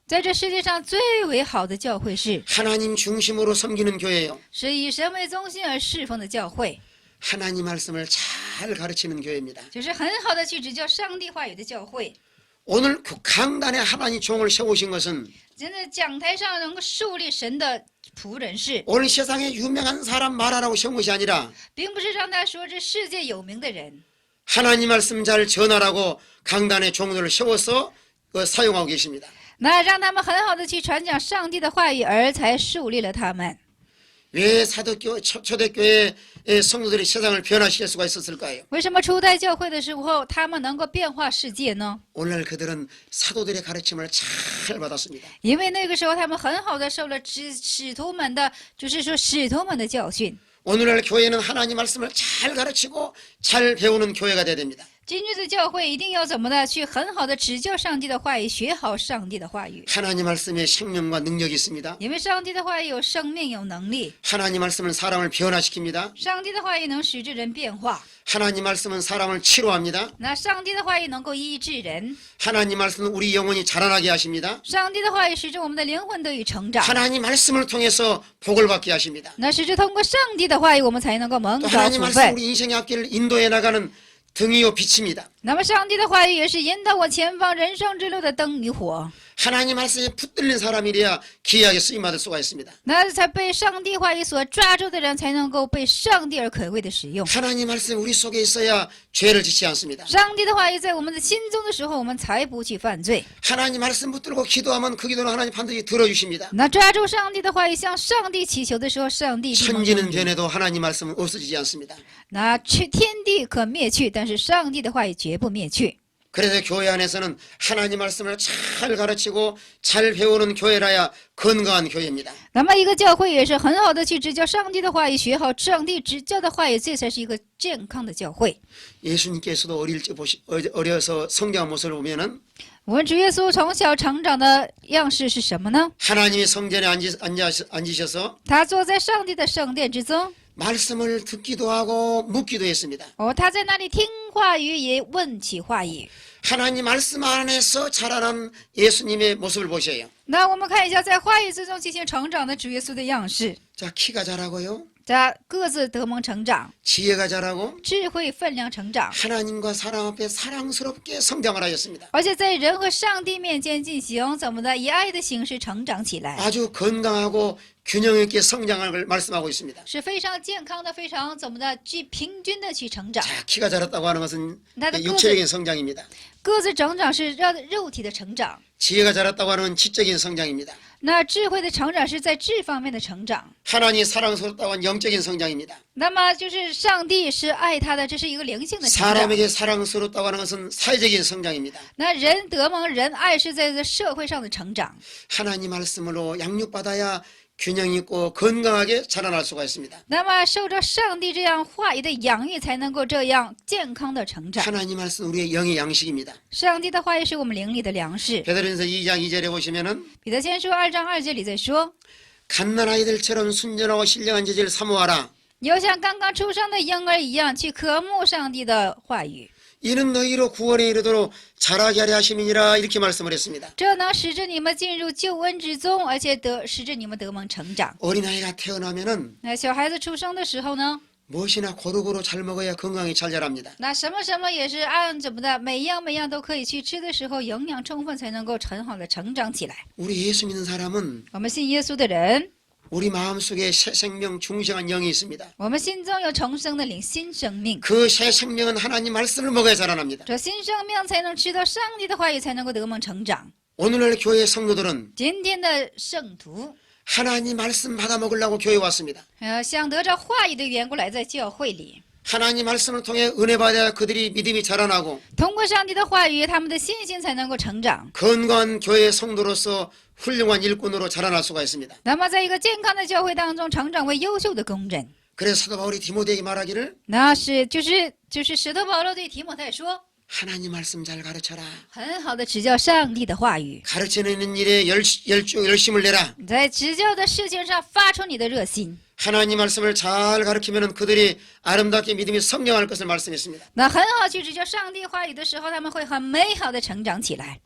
在这世界上最为好的教会是 하나님 중심으로 섬기는 교회예요. 以神为中心而侍奉的教会， 하나님 말씀을 잘 가르치는 교회입니다. 就是很好的去指教上帝话语的教会。 오늘 그 강단에 하나님 종을 세우신 것은 真的讲台上能够树立神的仆人是， 오늘 세상에 유명한 사람 말하라고 세운 것이 아니라 并不是让他说这世界有名的人， 하나님 말씀 잘 전하라고 강단에 종들을 세워서 사용하고 계십니다. 那让他们很好的去传讲上帝的话语，而才树立了他们。 왜 초대교회의 성도들이 세상을 변화시킬 수가 있었을까요? 为什么初代教会的时候，他们能够变化世界呢？ 오늘날 그들은 사도들의 가르침을 잘 받았습니다. 因为那个时候他们很好的受了使徒们的，就是说使徒们的教训。 오늘날 교회는 하나님 말씀을 잘 가르치고 잘 배우는 교회가 돼야 됩니다. 今日的教会一定要怎么的去很好的指教上帝的话语，学好上帝的话语。 하나님 말씀에 생명과 능력이 있습니다. 因为上帝的话语有生命，有能力。 하나님 말씀은 사람을 변화시킵니다. 上帝的话语能使这人变化， 하나님 말씀은 사람을 치료합니다. 那上帝的话语能够医治人。 하나님 말씀은 우리 영혼이 자라나게 하십니다. 上帝的话语使之我们的灵魂得以成长， 하나님 말씀을 통해서 복을 받게 하십니다. 那使之通过上帝的话语，我们才能够蒙 또 着 하나님 福 말씀 分。 우리 인생의 앞길을 인도해 나가는 등이요 빛입니다. 那么上帝的话语也是引导我前方人生之路的灯与火， 하나님 말씀에 붙들린 사람이래야 귀하게 쓰임받을 수가 있습니다. 那才被上帝话语所抓住的人，才能够被上帝而可贵的使用。 하나님 말씀 우리 속에 있어야 죄를 짓지 않습니다. 上帝的话语在我们的心中的时候，我们才不去犯罪。 하나님 말씀 붙들고 기도하면 그 기도는 하나님 반드시 들어주십니다. 那抓住上帝的话语，向上帝祈求的时候，上帝必能 천지는 应允。 변해도 하나님 말씀은 없어지지 않습니다. 那去天地可灭去，但是上帝的话语绝不灭去。 그래서 교회 안에서는 하나님 말씀을 잘 가르치고 잘 배우는 교회라야 건강한 교회입니다. 那么一个教会也是很好的去指教上帝的话语，学好上帝指教的话语，这才是一个健康的教会。 예수님께서도 어려서 성장한 모습을 보면은 我们主耶稣从小成长的样式是什么呢？ 하나님의 성전에 앉으셔서 他坐在上帝的圣殿之中， 말씀을 듣기도 하고 묻기도 했습니다. 他在那里听话语，也问起话语。 하나님 말씀 안에서 자라난 예수님의 모습을 보셔요. 那我们看一下，在话语之中进行成长的主耶稣的样式。 자, 키가 자라고요. 他各自得蒙成长， 지혜가 자라고 智慧分量成长， 하나님과 사람 앞에 사랑스럽게 성장을 하였습니다. 而且在人和上帝面前进行怎么的以爱的形式成长起来， 아주 건강하고 균형 있게 성장을 말씀하고 있습니다. 是非常健康的，非常怎么的去平均的去成长。 자, 키가 자랐다고 하는 것은 나도 육체적인 성장입니다. 各自成长是肉体的成长， 지혜가 자랐다고 하는 지적인 성장입니다. 那智慧的成长是在智方面的成长。 하나님이 사랑스럽다고 하는 영적인 성장입니다. 那么就是上帝是爱他的，这是一个灵性的成长。 사람에게 사랑스럽다고 하는 것은 사회적인 성장입니다. 那人得蒙人爱是在这社会上的成长。 하나님 말씀으로 양육받아야 균형 있고 건강하게 자라날 수가 있습니다. 那么受着上帝这样话语的养育，才能够这样健康的成长。 하나님 말씀 우리의 영의 양식입니다. 上帝的话语是我们灵里的粮食。 베드로전서 2장 2절에 보시면은 彼得前书2章2节里在说， 갓난아이들처럼 순전하고 신령한 재질을 사모하라. 你要像刚刚出生的婴儿一样去渴慕上帝的话语， 이는 너희로 구원에 이르도록 자라게 하려 하심이니라 이렇게 말씀을 했습니다. 这能使着你们进入救恩之中，而且使着你们得蒙成长。 어린아이가 태어나면은 那小孩子出生的时候呢， 무엇이나 고루고루 잘 먹어야 건강히 잘 자랍니다. 那什么什么也是按怎么的，每样每样都可以去吃的时候，营养充分，才能够很好的成长起来。 우리 예수 믿는 사람은 我们信耶稣的人， 우리 마음속에 새 생명 중생한 영이 있습니다. 我们心中有重生的灵，新生命。 그 새 생명은 하나님 말씀을 먹어야 자라납니다. 这新生命才能吃到上帝的话语，才能够得蒙成长。 오늘날 교회 성도들은 今天的圣徒， 하나님 말씀 받아 먹으려고 교회 왔습니다. 想得着话语的缘故来在教会里， 하나님 말씀을 통해 은혜 받아야 그들이 믿음이 자라나고 通过上帝的话语，他们的信心才能够成长。 건강한 교회 성도로서 훌륭한 일꾼으로 자라날 수가 있습니다. 那么，在一个健康的教会当中，成长为优秀的工人， 그래서 사도 바울이 디모데에게 말하기를 那是就是使徒保罗对提摩太说， 하나님 말씀 잘 가르쳐라. 很好的指教上帝的话语， 가르치는 일에 열심을 내라. 在指教的事情上发出你的热心。 하나님 말씀을 잘 가르치면 그들이 아름답게 믿음이 성장할 것을 말씀했습니다. 那很好去指教上帝话语的时候，他们会很美好的成长起来。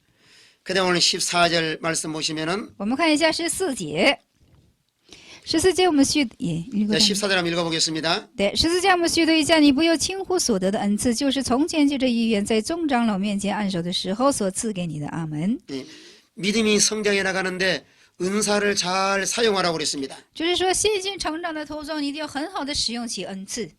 그다음 오늘 14절 말씀 보시면은 我们看一下14节。14节我们续也읽어 네, 14절 한번 읽어보겠습니다. 对，14节我们续读一下，你不要轻忽所得的恩赐，就是从前借着意愿在众长老面前按手的时候所赐给你的。阿门。 예, 믿음이 성장해 나가는데 은사를 잘 사용하라고 그랬습니다. 就是说，信心成长的途中，你一定要很好的使用其恩赐。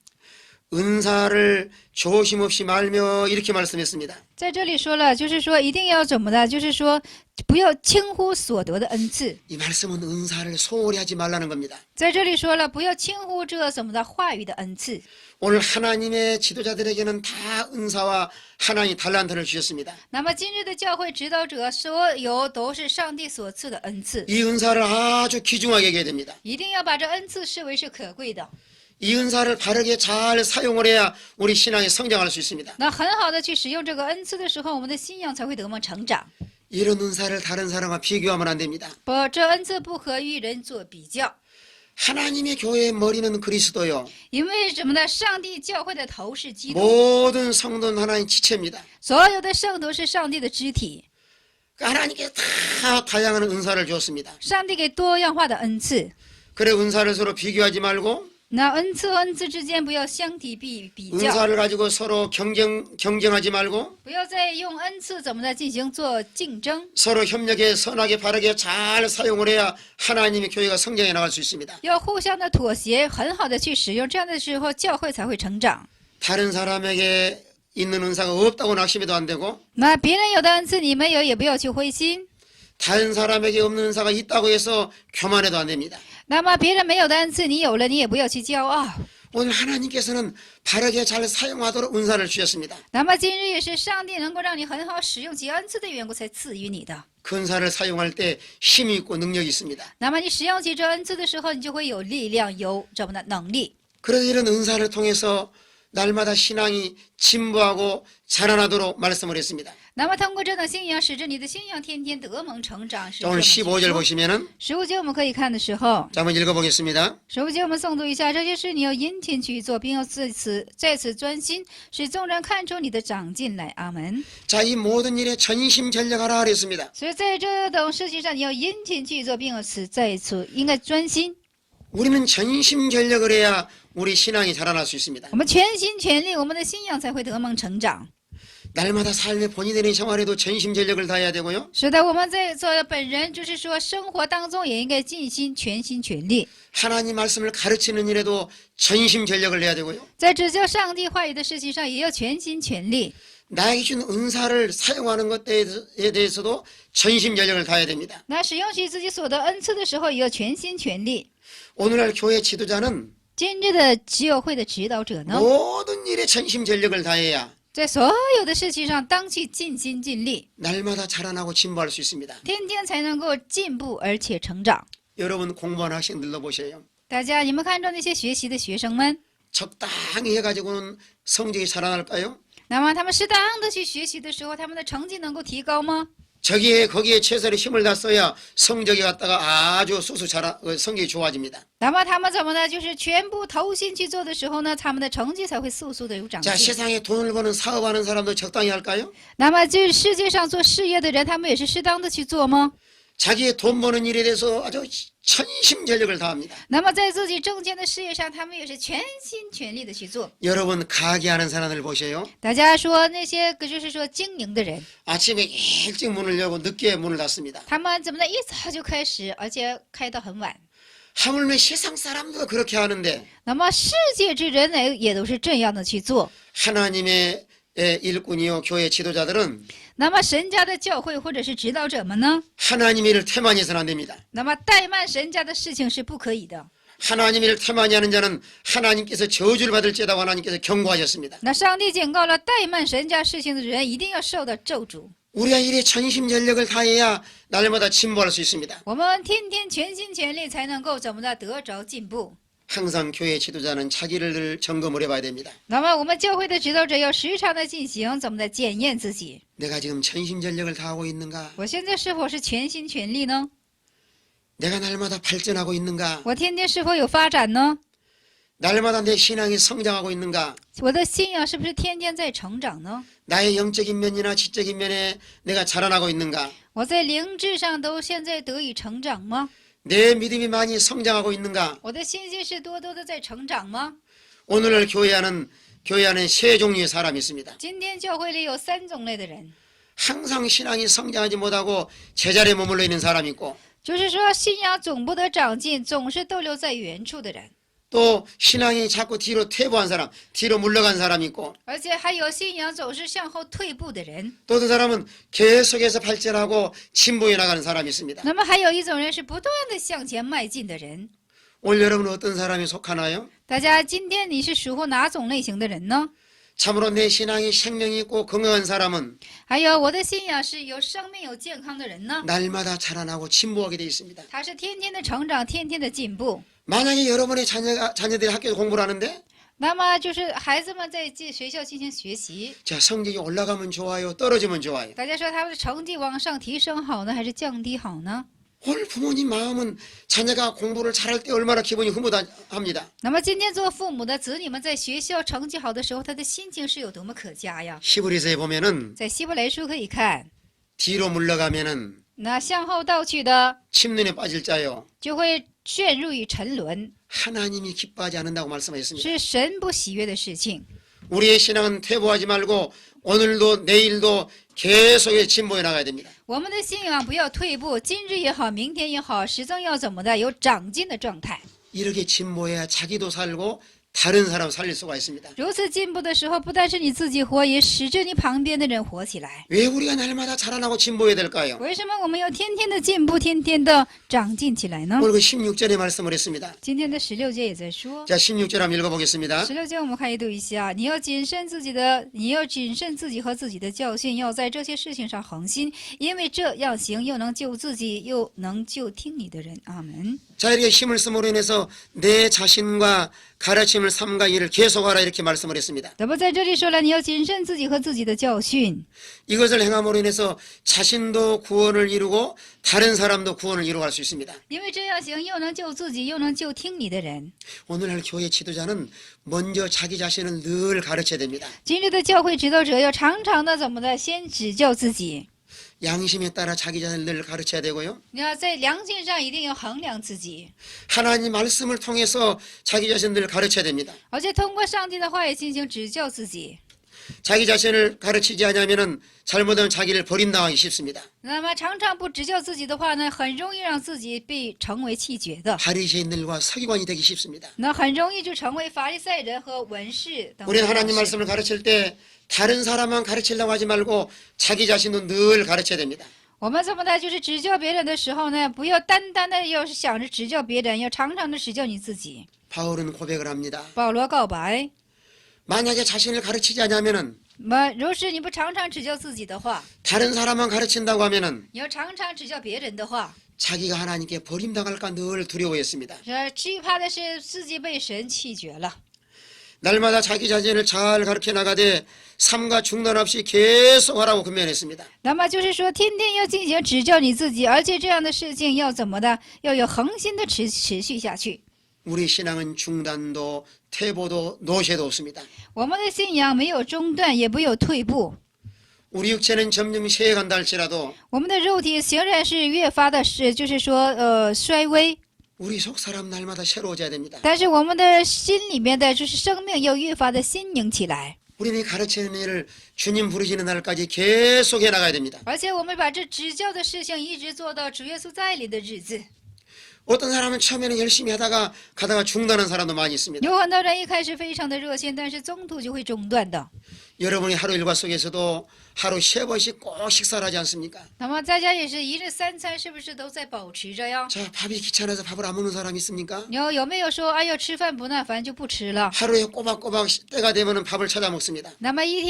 은사를 조심없이 말며 이렇게 말씀했습니다. 在这里说了，就是说一定要怎么的，就是说不要轻忽所得的恩赐。 이 말씀은 은사를 소홀히 하지 말라는 겁니다. 在这里说了，不要轻忽这怎么的话语的恩赐。 오늘 하나님의 지도자들에게는 다 은사와 하나님 달란트를 주셨습니다. 那么今日的教会指导者，所有都是上帝所赐的恩赐， 이 은사를 아주 귀중하게 여겨야 됩니다. 一定要把这恩赐视为是可贵的。 이 은사를 바르게 잘 사용을 해야 우리 신앙이 성장할 수 있습니다. 那很好的去使用这个恩赐的时候，我们的信仰才会得蒙成长。 이런 은사를 다른 사람과 비교하면 안 됩니다. 不，这恩赐不可与人做比较， 하나님의 교회의 머리는 그리스도요. 因为什么呢？上帝教会的头是基督， 모든 성도는 하나님 지체입니다. 所有的圣徒是上帝的肢体。 하나님께 다 다양한 은사를 주었습니다. 上帝给多样化的恩赐， 그래 은사를 서로 비교하지 말고 那恩赐和恩赐之间不要相提比较， 은사를 가지고 서로 경쟁하지 말고 不要再用恩赐怎么的进行做竞争， 서로 협력해 선하게 바르게 잘 사용을 해야 하나님의 교회가 성장해 나갈 수 있습니다. 要互相的妥协，很好的去使用，这样的时候教会才会成长。 다른 사람에게 있는 은사가 없다고 낙심해도 안 되고 那别人有的恩赐你没有，也不要去灰心。 다른 사람에게 없는 은사가 있다고 해서 교만해도 안 됩니다. 那么别人没有的恩赐你有了，你也不要去骄傲。 오늘 하나님께서는 바르게 잘 사용하도록 은사를 주셨습니다. 那么今日也是上帝能够让你很好使用其恩赐的缘故才赐予你的。 그 은사를 사용할 때 힘이 있고 능력이 있습니다. 那么你使用起这恩赐的时候，你就会有力量，有这么的能力。 그래서 이런 은사를 통해서 날마다 신앙이 진보하고 자라나도록 말씀을 했습니다. 那么通过这等信仰，使之你的信仰天天得蒙成长。 자, 오늘 15절 보시면은 15节我们可以看的时候， 자, 한번 읽어보겠습니다. 15节我们诵读一下，这些事你要殷勤去做，并要在此专心，使众人看出你的长进来。阿门。 자, 이 모든 일에 전심전력하라 그랬습니다. 所以在这等事情上，你要殷勤去做，并要在此应该专心。 우리는 전심전력을 해야 우리 신앙이 자라날 수 있습니다. 我们全心全力，我们的信仰才会得蒙成长。 날마다 삶의 본이 되는 생활에도 전심전력을 다해야 되고요. 是的，我们在做本人，就是说生活当中也应该尽心、全心全力。 하나님 말씀을 가르치는 일에도 전심전력을 해야 되고요. 在指教上帝话语的事情上，也要全心全力。 나에게 준 은사를 사용하는 것에 대해서도 전심전력을 다해야 됩니다. 那使用起自己所得恩赐的时候，也要全心全力。 오늘날 교회 지도자는 今日的教会的指导者呢， 모든 일에 전심전력을 다해야 在所有的事情上当去尽心尽力， 날마다 자라나고 진보할 수 있습니다. 天天才能够进步而且成长。 여러분 공부하는 학생들도 보세요. 大家，你们看着那些学习的学生们， 적당히 해가지고는 성적이 자라날까요? 那么他们适当的去学习的时候，他们的成绩能够提高吗？ 거기에 최선의 힘을 다 써야 성적이 갔다가 아주 쑥쑥 성적이 좋아집니다. 那么他们怎么呢？就是全部投心去做的时候呢，他们的成绩才会速速的有长 자, 进。 세상에 돈을 버는 사업하는 사람도 적당히 할까요? 那么这世界上做事业的人，他们也是适当的去做吗？ 자기의 돈 버는 일에 대해서 아주 전심전력을 다합니다. 那么在自己挣钱的事业上，他们也是全心全力的去做。 여러분 가게하는 사람들 보세요. 大家说那些就是说经营的人， 아침에 일찍 문을 열고 늦게 문을 닫습니다. 他们怎么的一早就开始，而且开到很晚。 하물며 세상 사람도 그렇게 하는데 那么世界之人呢，也都是这样的去做。 하나님의 일꾼이요 교회 지도자들은 那么神家的教会或者是指导者们呢， 하나님 일을 태만히 해서는 안 됩니다. 那么怠慢神家的事情是不可以的。 하나님 일을 태만히 하는 자는 하나님께서 저주를 받을지어다고 하나님께서 경고하셨습니다. 那上帝警告了，怠慢神家事情的人一定要受到咒诅。 우리가 일에 전심전력을 다해야 날마다 진보할 수 있습니다. 我们天天全心全力才能够怎么的得着进步。 항상 교회 지도자는 자기를 늘 점검을 해봐야 됩니다. 那么我们教会的指导者要时常的进行怎么的检验自己。 내가 지금 전심전력을 다하고 있는가? 我现在是否是全心全力呢？ 내가 날마다 발전하고 있는가? 我天天是否有发展呢？ 날마다 내 신앙이 성장하고 있는가? 我的信仰是不是天天在成长呢？ 나의 영적인 면이나 지적인 면에 내가 자라나고 있는가? 我在灵智上都现在得以成长吗？ 내 믿음이 많이 성장하고 있는가? 我的信心是多多的在成长吗？ 오늘날 교회 안에 세 종류의 사람이 있습니다. 今天教会里有3种类的人， 항상 신앙이 성장하지 못하고 제자리에 머물러 있는 사람이 있고 就是说信仰总不得长进，总是逗留在原处的人， 또 신앙이 자꾸 뒤로 퇴보한 사람, 뒤로 물러간 사람이 있고 而且还有信仰总是向后退步的人。 또 어떤 사람은 계속해서 발전하고 진보해 나가는 사람이 있습니다. 那么还有一种人是不断的向前迈进的人。 오늘 여러분은 어떤 사람이 속하나요? 大家今天你是属乎哪种类型的人呢？ 참으로 내 신앙이 생명이 있고 건강한 사람은 还有我的信仰是有生命有健康的人呢？ 날마다 자라나고 진보하게 되어 있습니다. 他是天天的成长，天天的进步。 만약에 여러분의 자녀들이 학교에서 공부를 하는데 那么就是孩子们在学校进行学习， 자, 성적이 올라가면 좋아요, 떨어지면 좋아요. 大家说他们的成绩往上提升好呢，还是降低好呢？ 오늘 부모님 마음은 자녀가 공부를 잘할 때 얼마나 기분이 흐뭇합니다. 那么今天做父母的子女们在学校成绩好的时候，他的心情是有多么可嘉呀！ 히브리서에 보면은 在希伯来书可以看， 뒤로 물러가면은 那向后倒去的 침눈에 빠질 자요. 就会陷入于沉沦， 하나님이 기뻐하지 않는다고 말씀하셨습니다. 是神不喜悦的事情。 우리의 신앙은 퇴보하지 말고 오늘도 내일도 계속해 진보해 나가야 됩니다. 我们的信仰不要退步，今日也好，明天也好，始终要怎么的有长进的状态。 이렇게 진보해야 자기도 살고 다른 사람 살릴 수가 있습니다. 如此进步的时候，不但是你自己活，也使着你旁边的人活起来。 왜 우리가 날마다 자라나고 진보해야 될까요? 为什么我们要天天的进步，天天的长进起来呢？ 오늘 그 16절에 말씀을 했습니다. 今天的16节也在说。 자, 16절 한번 읽어보겠습니다. 16节我们看读一下，你要谨慎自己和自己的教训，要在这些事情上恒心，因为这样行又能救自己，又能救听你的人。阿门。 자, 이렇게 힘을 쓰므로 인해서 내 자신과 가르침을 삼가 이를 계속하라 이렇게 말씀을 했습니다. 那么在这里说了，你要谨慎自己和自己的教训， 이것을 행함으로 인해서 자신도 구원을 이루고 다른 사람도 구원을 이루어갈 수 있습니다. 因为这样行又能救自己，又能救听你的人。 오늘날 교회 지도자는 먼저 자기 자신을 늘 가르쳐야 됩니다. 今日的教会指导者要常常的怎么的，先指教自己， 양심에 따라 자기 자신을 늘 가르쳐야 되고요. 你要在良心上一定要衡量自己， 하나님 말씀을 통해서 자기 자신을 늘 가르쳐야 됩니다. 而且通过上帝的话语进行指教自己。 자기 자신을 가르치지 않으면 잘못하면 자기를 버림당하기 쉽습니다. 那么常常不指教自己的话呢，很容易让自己被成为弃绝的， 바리새인들과 서기관이 되기 쉽습니다. 那很容易就成为法利赛人和文士等 우리는 하나님 等。 말씀을 가르칠 때 다른 사람만 가르치려고 하지 말고 자기 자신도 늘 가르쳐야 됩니다. 我们怎么的，就是指教别人的时候呢，不要单单的要是想着指教别人，要常常的指教你自己。 바울은 고백을 합니다. 保罗告白， 만약에 자신을 가르치지 않으면 如是你不常常指教自己的话， 다른 사람만 가르친다고 하면 你要常常指教别人的话， 자기가 하나님께 버림당할까 늘 두려워했습니다. 惧怕的是自己被神弃绝了。 날마다 자기 자신을 잘 가르쳐 나가되 삶과 중단 없이 계속 하라고 권면했습니다. 那么就是说，天天要进行指教你自己，而且这样的事情要怎么的，要有恒心的持续下去。 우리 신앙은 중단도 퇴보도 노쇠도 없습니다. 我们的信仰没有中断，也没有退步。 우리 육체는 점점 쇠해간다 할지라도 我们的肉体虽然是越发的就是说衰微， 우리 속 사람 날마다 새로워져야 됩니다. 但是我们的心里面的就是生命要越发的新颖起来。 우리는 가르치는 일을 주님 부르시는 날까지 계속 해나가야 됩니다. 而且我们把这指教的事情一直做到主耶稣再临的日子。 어떤 사람은 처음에는 열심히 하다가 가다가 중단한 사람도 많이 있습니다. 有很多人一开始非常的热心，但是中途就会中断的。 여러분이 하루 일과 속에서도 하루 3번씩 꼭 식사를 하지 않습니까? 那么在家也是一日三餐，是不是都在保持着呀？ 자, 밥이 귀찮아서 밥을 안 먹는 사람 있습니까? 有没有说，哎呦，吃饭不耐烦就不吃了？ 하루에 꼬박꼬박 때가 되면 밥을 찾아 먹습니다. 那么一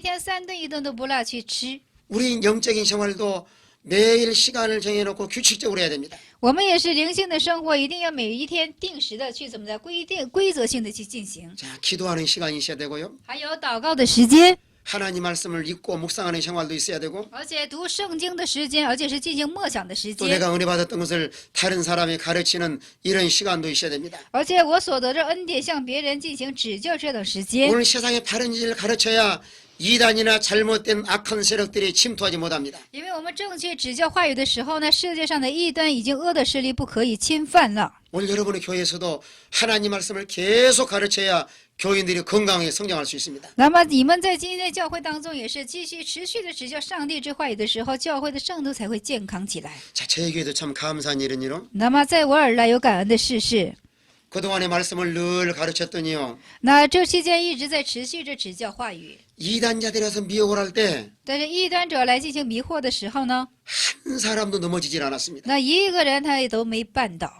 天三顿一顿都不落去吃。 우리 영적인 생활도 매일 시간을 정해놓고 규칙적으로 해야 됩니다. 我们也是灵性的生活，一定要每一天定时的去怎么的规则性的去进行。 자, 기도하는 시간이 있어야 되고요. 还有祷告的时间， 하나님 말씀을 읽고 묵상하는 생활도 있어야 되고 而且读圣经的时间，而且是进行默想的时 또 间。 내가 은혜 받았던 것을 다른 사람에 가르치는 이런 시간도 있어야 됩니다. 而且我所得的恩典向别人进行指教这等时间。 오늘 세상에 바른 일을 가르쳐야 이단이나 잘못된 악한 세력들이 침투하지 못합니다. 因为我们正确指教话语的时候呢，世界上的异端已经恶的势力不可以侵犯了。 오늘 여러분의 교회에서도 하나님 말씀을 계속 가르쳐야 교인들이 건강하게 성장할 수 있습니다. 那么你们在今天的教会当中也是继续持续的指教上帝之话语的时候，教会的圣徒才会健康起来。 자, 저에게도 참 감사한 일은 이로 那么在我而来有感恩的事是， 그동안의 말씀을 늘 가르쳤더니요. 那这期间一直在持续着指教话语。 이단자들에서 미혹을 할 때 한 但是异端者来进行迷惑的时候呢， 사람도 넘어지질 않았습니다. 那一个人他也都没绊倒。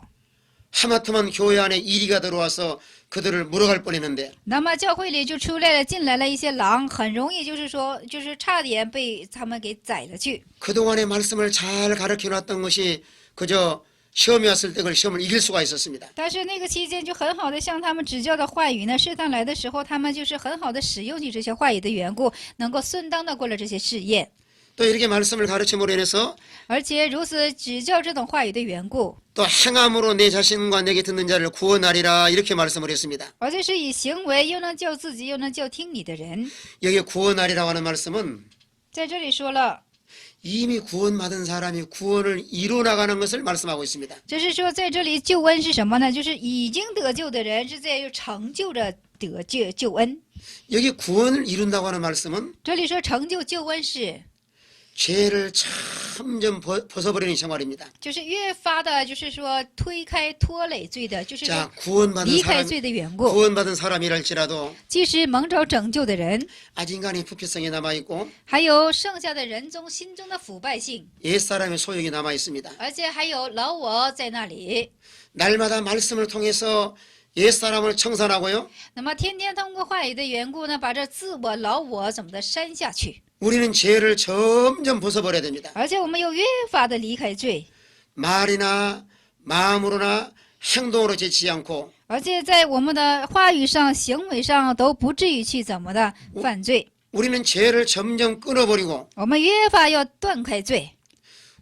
하마터면 교회 안에 이리가 들어와서 그들을 물어갈 뻔했는데 那么教会里就进来了一些狼，很容易就是差点被他们给宰了去。 그동안의 말씀을 잘 가르쳐놨던 것이 그저 시험이 왔을 때 그 시험을 이길 수가 있었습니다. 但是那个期间就很好的向他们指教的话语呢，试探来的时候，他们就是很好的使用起这些话语的缘故，能够顺当的过了这些试验。 또 이렇게 말씀을 가르침으로 인해서 而且如此指教这种话语的缘故， 또 행함으로 내 자신과 내게 듣는 자를 구원하리라 이렇게 말씀을 했습니다. 而且是以行为又能救自己又能救听你的人。 여기 구원하리라고 하는 말씀은 在这里说了， 이미 구원받은 사람이 구원을 이루어나가는 것을 말씀하고 있습니다. 就是说在这里救恩是什么呢？就是已经得救的人是在成就着得救恩。 여기 구원을 이룬다고 하는 말씀은 这里说成就救恩是， 죄를 점점 벗어버리는 생활입니다. 就是越发的，就是说推开拖累罪的，就是 자, 说 구원받은 离开 사람 罪的缘故。 구원받은 사람이랄지라도 即使蒙着拯救的人， 아직 인간의 부패성이 남아 있고 还有剩下的人中心中的腐败性， 옛사람의 소욕이 남아 있습니다. 而且还有老我在那里。 날마다 말씀을 통해서 옛사람을 청산하고요. 那么天天通过话语的缘故呢，把这自我、老我怎么的删下去， 우리는 죄를 점점 벗어버려야 됩니다. 而且我们又越发的离开罪， 말이나 마음으로나 행동으로 제치지 않고 而且在我们的话语上、行为上都不至于去怎么的犯罪。 우리는 죄를 점점 끊어버리고 我们越发要断开罪，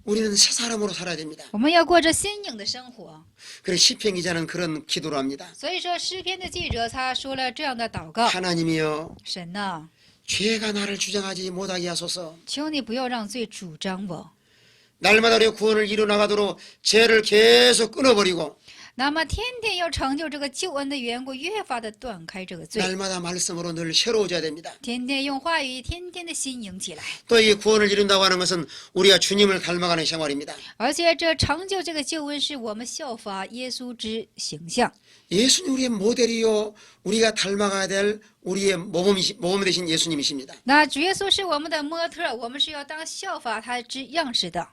우리는 새 사람으로 살아야 됩니다. 我们要过着新颖的生活。 그래 시편 기자는 그런 기도를 합니다. 所以说诗篇的记者他说了这样的祷告： 하나님이여 神呐， 죄가 나를 주장하지 못하게 하소서. 求你不要让罪主张我。 날마다 우리 구원을 이루어나가도록 죄를 계속 끊어버리고 那么天天要成就这个救恩的缘故，越发的断开这个罪， 날마다 말씀으로 늘 새로워져야 됩니다. 天天用话语，天天的新颖起来。 또 이 구원을 이룬다고 하는 것은 우리가 주님을 닮아가는 생활입니다. 而且这成就这个救恩，是我们效法耶稣之形象。 예수님 우리의 모델이요 우리가 닮아가야 될 우리의 모범 되신 예수님이십니다. 那主耶稣是我们的模特，我们是要当效法他之样式的。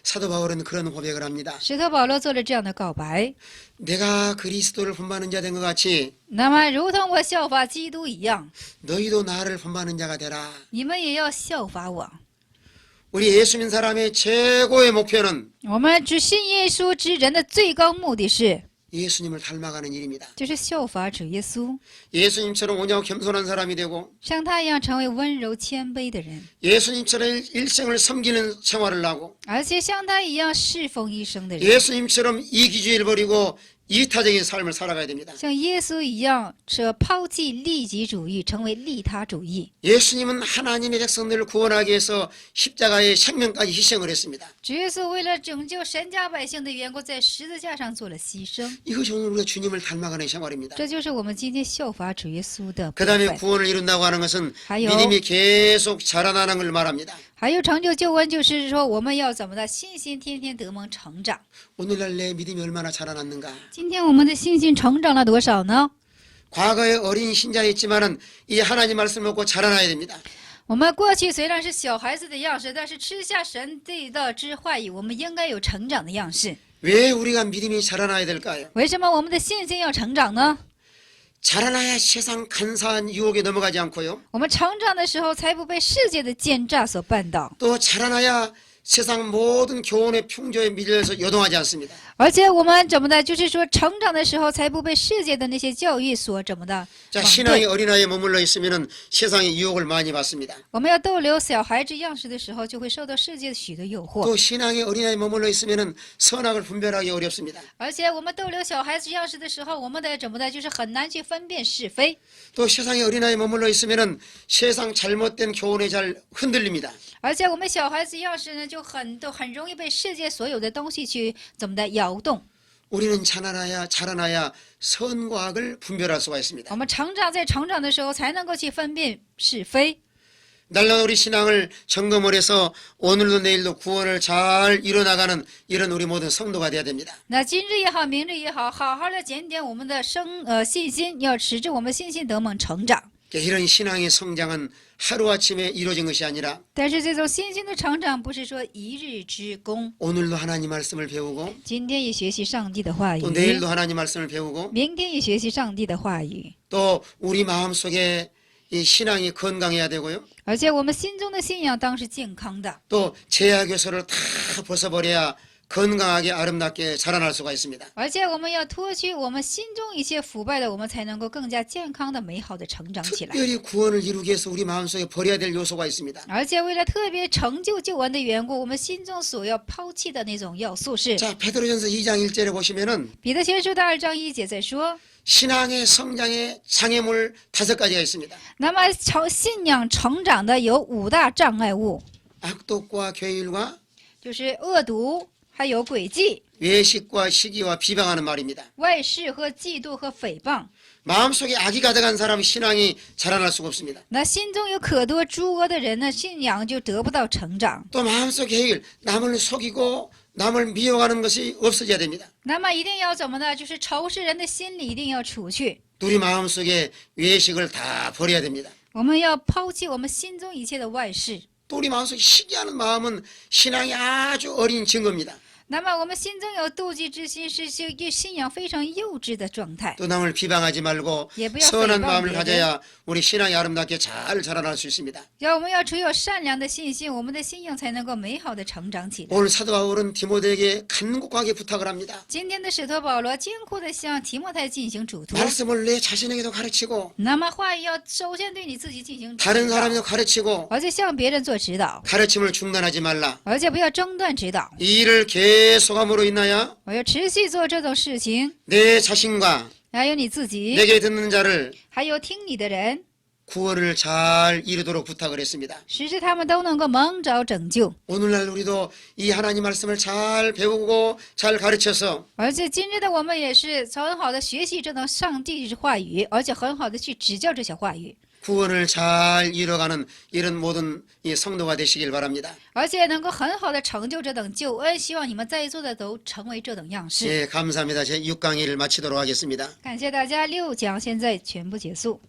사도 바울은 그런 고백을 합니다. 使徒保罗做了这样的告白： 내가 그리스도를 본받는 자 된 것 같이 那么，如同我效法基督一样， 너희도 나를 본받는 자가 되라. 你们也要效法我。 우리 예수 믿는 사람의 최고의 목표는 我们只信耶稣之人的最高目的是， 예수님을 닮아가는 일입니다. 就是效法主耶稣， 예수님처럼 온유하고 겸손한 사람이 되고 像他一样成为温柔谦卑的人， 예수님처럼 일생을 섬기는 생활을 하고 而且像他一样侍奉一生的人， 예수님처럼 이기주의를 버리고 이타적인 삶을 살아가야 됩니다. 像耶稣一样，抛弃利己主义，成为利他主义。 예수님은 하나님의 백성들을 구원하기 위해서 십자가의 생명까지 희생을 했습니다. 主耶稣为了拯救神家百姓的缘故，在十字架上做了牺牲。 이것이 오늘 우리가 주님을 닮아가는 생활입니다. 这就是我们今天效法主耶稣的部 그 다음에 分。 구원을 이룬다고 하는 것은 하여- 믿음이 계속 자라나는 걸 말합니다. 还有成就救恩，就是说我们要怎么的信心天天得蒙成长。 오늘날 내 믿음이 얼마나 자라났는가. 今天我们的信心成长了多少呢？ 과거에 어린 신자였지만은 이 하나님 말씀 먹고 자라나야 됩니다. 我们过去虽然是小孩子的样式，但是吃下神对的之话语，我们应该有成长的样式。 왜 우리가 믿음이 자라나야 될까요? 为什么我们的信心要成长呢？ 자라나야 세상 간사한 유혹에 넘어가지 않고요. 我们成长的时候，才不被世界的奸诈所绊倒， 또 자라나야 세상 모든 교훈의 풍조에 밀려서 요동하지 않습니다. 而且我们怎么的，就是说成长的时候，才不被世界的那些教育所怎么的 자, 蒙 신앙의 蔽。 어린아이에 머물러 있으면은 세상의 유혹을 많이 받습니다. 我们要逗留小孩子样式的时候，就会受到世界的许多诱惑。 또 신앙의 어린아이에 머물러 있으면은 선악을 분별하기 어렵습니다. 而且我们逗留小孩子样式的时候，我们的怎么的，就是很难去分辨是非。 또 세상의 어린아이에 머물러 있으면은 세상 잘못된 교훈에 잘 흔들립니다. 而且我们小孩子样式呢，都很容易被世界所有的东西去怎么的摇动。 우리는 자라나야 선과 악을 분별할 수가 있습니다. 我们成长的时候，才能够去分辨是非。 날로 우리 신앙을 점검을 해서 오늘도 내일도 구원을 잘 이뤄나가는 이런 우리 모든 성도가 되어야 됩니다. 那今日也好，明日也好，好好的检点我们的信心，要使之我们信心得蒙成长。 이런 신앙의 성장은 하루아침에 이루어진 것이 아니라 但是这种信心的成长，不是说一日之功。 오늘도 하나님 말씀을 배우고 今天也学习上帝的话语， 또 내일도 하나님 말씀을 배우고 明天也学习上帝的话语， 또 우리 마음속에 이 신앙이 건강해야 되고요. 而且我们心中的信仰当是健康的。 또 제약 요소를 다 벗어버려야 건강하게 아름답게 자라날 수가 있습니다. 而且我们要脱去我们心中一些腐败的，我们才能够更加健康的、美好的成长起来。 특별히 구원을 이루기 위해서 우리 마음속에 버려야 될 요소가 있습니다. 而且为了特别成就救恩的缘故，我们心中所要抛弃的那种要素是， 자, 베드로전서 2장 1절에 보시면은 彼得前书的2章1节在说， 신앙의 성장의 장애물 5가지가 있습니다. 那么信仰成长的有5大障碍物， 악독과 괴일과 就是恶毒，还有诡计、 외식과 시기와 비방하는 말입니다. 外事和嫉妒和诽谤。 마음속에 악이 가득한 사람 신앙이 자라날 수가 없습니다. 那心中有可多诸恶的人呢，信仰就得不到成长。 또 마음속 괴일, 남을 속이고 남을 미워하는 것이 없어져야 됩니다. 那么一定要怎么呢？就是仇视人的心理一定要除去， 우리 마음속에 외식을 다 버려야 됩니다. 我们要抛弃我们心中一切的外事。 또 우리 마음속에 시기하는 마음은 신앙이 아주 어린 증거입니다. 那么我们心中有妒忌之心，是信仰非常幼稚的状态。 또 남을 비방하지 말고 예, 뭐야, 선한诽谤마음을别人。 가져야 우리 신앙이 아름답게 잘 자라날 수 있습니다. 我们要持有善良的信心，我们的信仰才能够美好的成长起来。 오늘 사도 바울은 디모데에게 간곡하게 부탁을 합니다. 今天的使徒保罗艰苦的向提摩太进行嘱托。 말씀을 내 자신에게도 가르치고 那么话语要首先对你自己进行指 다른 导， 사람에도 가르치고 而且向别人做指导， 가르침을 중단하지 말라. 而且不要中断指导。 이 일을 계속함으로 인하여 我要持续做这种事情， 내 자신과 还有你自己， 내게 듣는 자를 还有听你的人， 구원을 잘 이루도록 부탁을 했습니다. 使之他们都能够蒙着拯救。 오늘날 우리도 이 하나님 말씀을 잘 배우고 잘 가르쳐서 而且今日的我们也是很好的学习这种上帝之话语，而且很好的去指教这些话语， 구원을 잘 이뤄가는 이런 모든 이 성도가 되시길 바랍니다. 而且能够很好的成就这等救恩。希望你们在座的都成为这等样式。 예, 감사합니다. 제 6강의를 마치도록 하겠습니다. 感谢大家，6讲现在全部结束。